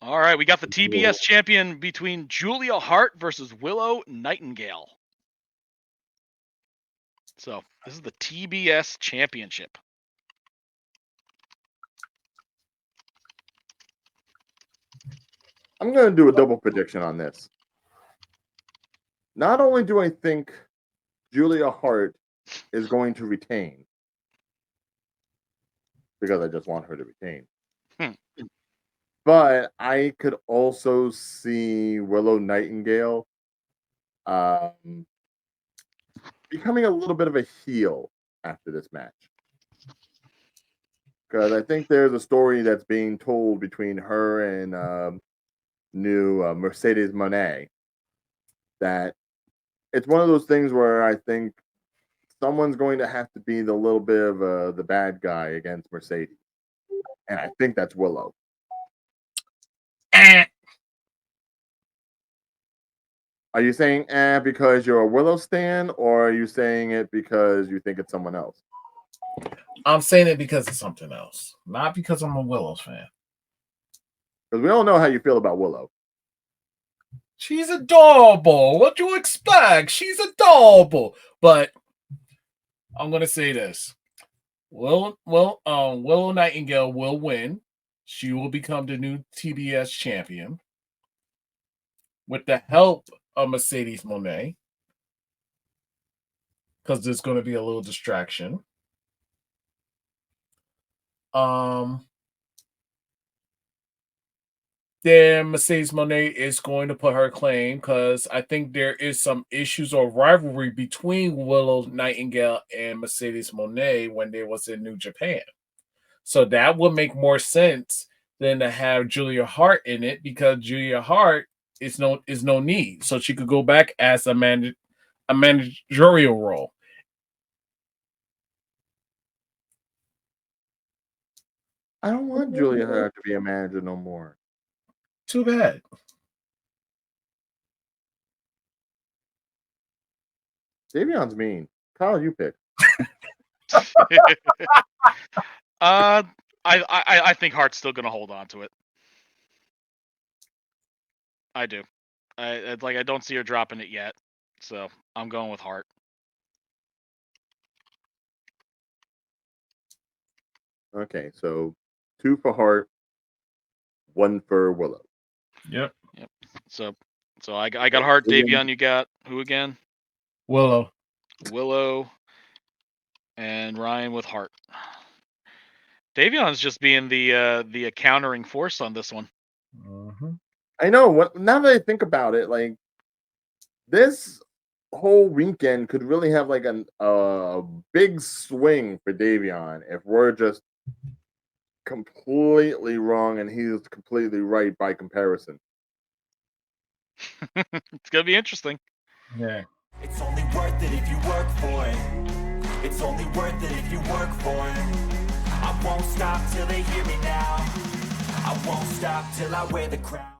All right, we got the TBS champion between Julia Hart versus Willow Nightingale. So this is the TBS championship. I'm going to do a double prediction on this. Not only do I think Julia Hart is going to retain, because I just want her to retain, but I could also see Willow Nightingale becoming a little bit of a heel after this match. Because I think there's a story that's being told between her and new Mercedes Moné that it's one of those things where I think someone's going to have to be the little bit of the bad guy against Mercedes. And I think that's Willow. Are you saying because you're a Willow stan, or are you saying it because you think it's someone else? I'm saying it because it's something else, not because I'm a Willows fan. Because we all know how you feel about Willow. She's adorable. What do you expect? She's adorable. But I'm going to say this. Willow Nightingale will win. She will become the new TBS champion with the help of Mercedes Moné, because there's going to be a little distraction. Then Mercedes Moné is going to put her claim, because I think there is some issues or rivalry between Willow Nightingale and Mercedes Moné when they was in New Japan. So that would make more sense than to have Julia Hart in it, because Julia Hart is no need. So she could go back as a managerial role. I don't want Julia Hart to be a manager no more. Too bad. Dayveonne's mean. Kyle, you pick. I think Hart's still gonna hold on to it. I do. I don't see her dropping it yet, so I'm going with Hart. Okay, so 2 for Hart, 1 for Willow. Yep. So I got Hart. Dayveonne, you got who again? Willow, and Ryan with Hart. Dayveonne's just being the countering force on this one. Mm-hmm. I know. Now that I think about it, like this whole weekend could really have like a big swing for Dayveonne if we're just completely wrong and he's completely right by comparison. It's gonna be interesting. Yeah. It's only worth it if you work for it. It's only worth it if you work for it. I won't stop till they hear me now. I won't stop till I wear the crown.